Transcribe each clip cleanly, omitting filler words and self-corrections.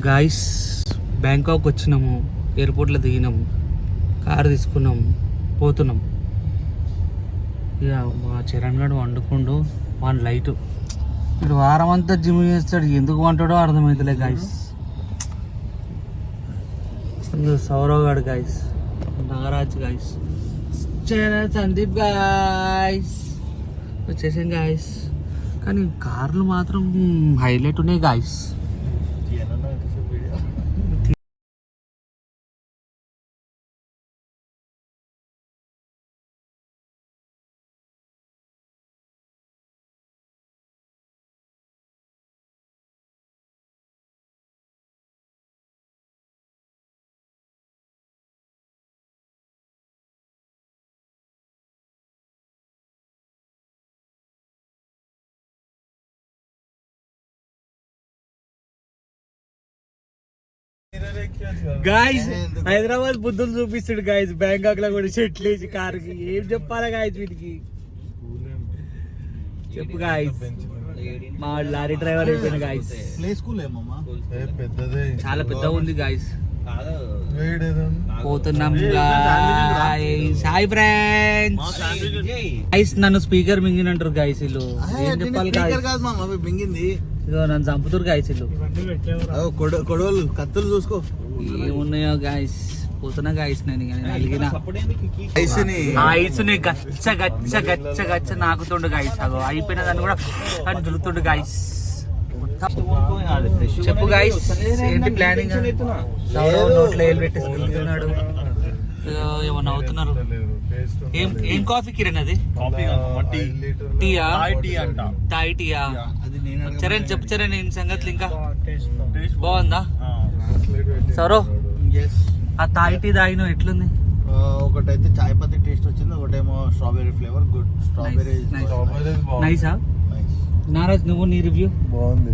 Guys Bangkok వచ్చినాము, ఎయిర్పోర్ట్లో దిగినాము, car తీసుకున్నాము, పోతున్నాం. ఇక మా చరణ్ గడు వండుకుండు వాన్ లైటు. ఇప్పుడు వారం అంతా జిమ్ చేస్తాడు, ఎందుకు వంటాడో అర్థమవుతలే గాయస్. సౌరవ్ గాడు guys, Nagaraj guys, Sandeep guys వచ్చేసాం గాయస్. కానీ కార్లు మాత్రం హైలైట్ ఉన్నాయి గాయస్. గాయస్ హైదరాబాద్ బుద్ధులు చూపిస్తాడు గాయస్. బ్యాంకాక్ లో కూడా చెట్లు వేసి కారుకి ఏం చెప్పాలా గాయస్ వీటికి? చెప్పు గాయస్. మా లారీ డ్రైవర్ అయిపోయిన గాయస్. చాలా పెద్దగా ఉంది గాయస్. పోతున్నాం గాయస్. Hi friends. గాయస్ నన్ను స్పీకర్ మింగినంటారు గాయస్. వీళ్ళు ఏం చెప్పాలి గాయస్? నన్ను చంపుతారు గాయస్. వీళ్ళు కొడవలు కత్తులు చూసుకో ఏమున్నాయో గాయస్. పోతున్నా గాయస్. నేను అలిగిన ఐసుని గచ్చ గచ్చ గచ్చ గచ్చ నాకుతుండు గాయస్. అగో అయిపోయిన దాన్ని కూడా కానీ దులుతుండు గాయస్. చెప్పు గాయస్, ఏంటి ప్లానింగ్? నోట్లో ఏలు పెట్టేసుకున్నాడు. ఏమన్నా అవుతున్నారు. ఏం కాఫీ కిరణ్ అది? టీయా? థాయ్ టీయా? చరణ్ చెప్పు చరణ్ నేను సంగతులు. ఇంకా బాగుందా సరో? ఆ థాయ్ టీ తాగిన ఎట్లుంది? ఒకటైతే చాయ్ పత్తి టేస్ట్ వచ్చింది, ఒకటేమో స్ట్రాబెర్రీ ఫ్లేవర్. గుడ్. స్ట్రాబెర్రీ నైసా? నారాజ్ నువ్వు నీ రివ్యూ? బాగుంది.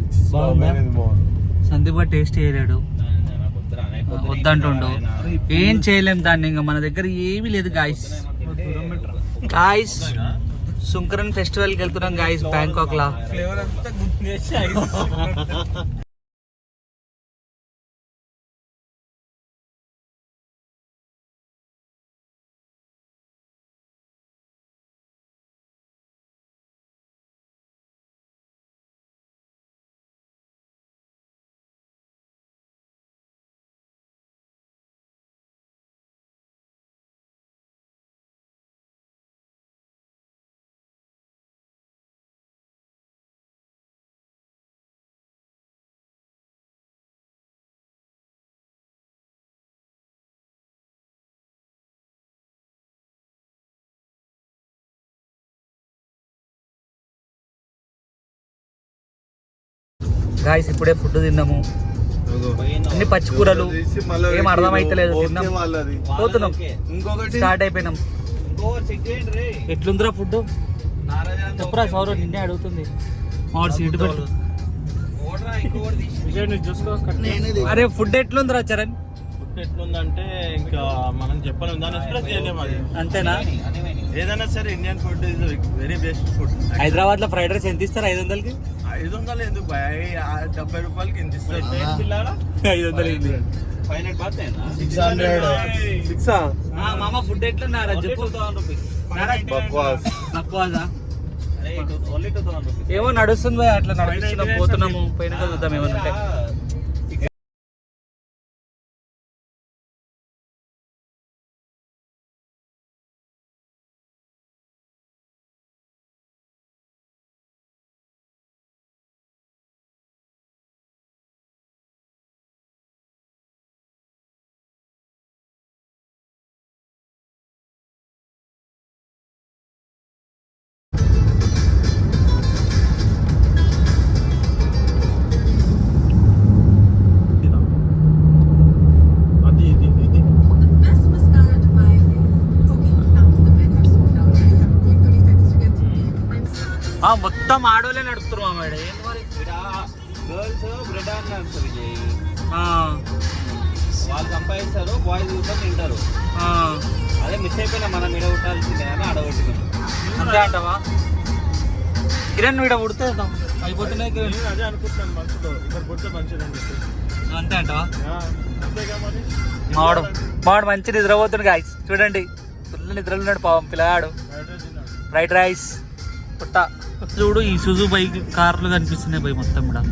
సందీప్ టేస్ట్ చేయలేడు, వద్దంటుండు. ఏం చేయలేం దాన్ని. ఇంకా మన దగ్గర ఏమీ లేదు గాయస్. గాయస్ సుంకరన్ ఫెస్టివల్ కి వెళ్తున్నాం గాయస్ బ్యాంకాక్ లా. గాయస్ ఇప్పుడే ఫుడ్ తిన్నాము, అన్ని పచ్చికూరలు, ఏం అర్థమైతలేదు. తిన్నాం, పోతున్నాం, స్టార్ట్ అయిపోయినాం. ఎట్లుందిరా ఫుడ్? చెప్పురా సౌరవ్, నిన్నే అడుగుతుంది. మామిడి సీటు పెట్టు. అరే ఫుడ్ ఎట్లుందిరా చరణ్? ఫుడ్ ఎట్లుందంటే ఇంకా మనం చెప్పలేము, దాన్ని ఎక్స్ప్రెస్ చేయలేము. అది అంతేనా? ఏదైనా సరే Indian food is very best food. Hyderabad లో ఫ్రైడ్ రైస్ ఎంత ఇస్తారు? 500కి? 500 ఎందుకు? 70 రూపాయలకి ఎంత ఇస్తారు? 500 మామ ఫుడ్ ఎట్లున్నారా చెప్పు. ఏమో నడుస్తుంది భయ, అట్లా నడుస్తున్నాం, పోతున్నాము. పైన చూద్దాం ఏమన్నా ఉంటే. మొత్తం ఆడోలే నడుపుతున్నారు మా మేడం. గర్ల్స్ బ్రెడ్ నడుస్తారు, వాళ్ళు సంపాదిస్తారు, బాయ్స్ కూడా తింటారు. అదే మిస్ అయిపోయినా మనం ఇడ కొట్టాల్సిందే అని ఆడగొట్టుకున్నాం. అంతే అంటావా? కిరణ్ నువ్వు ఇక్కడ పుడితే అయిపోతున్నాయి కిరణ్. నేను అదే అనుకుంటున్నాను మనసులో, ఇక్కడ పుడితే మంచిది అని చెప్పేసి. అంతే అంటవా? అంతేగా మరి. మావాడు మంచి నిద్రపోతుంది గాయస్, చూడండి ఫుల్ నిద్రలు ఉన్నాడు పాపం పిల్లగాడు. ఫ్రైడ్ రైస్ పుట్ట చూడు. ఈ సుజు బైక్ కార్లు కనిపిస్తున్నాయి బై మొత్తం కూడా.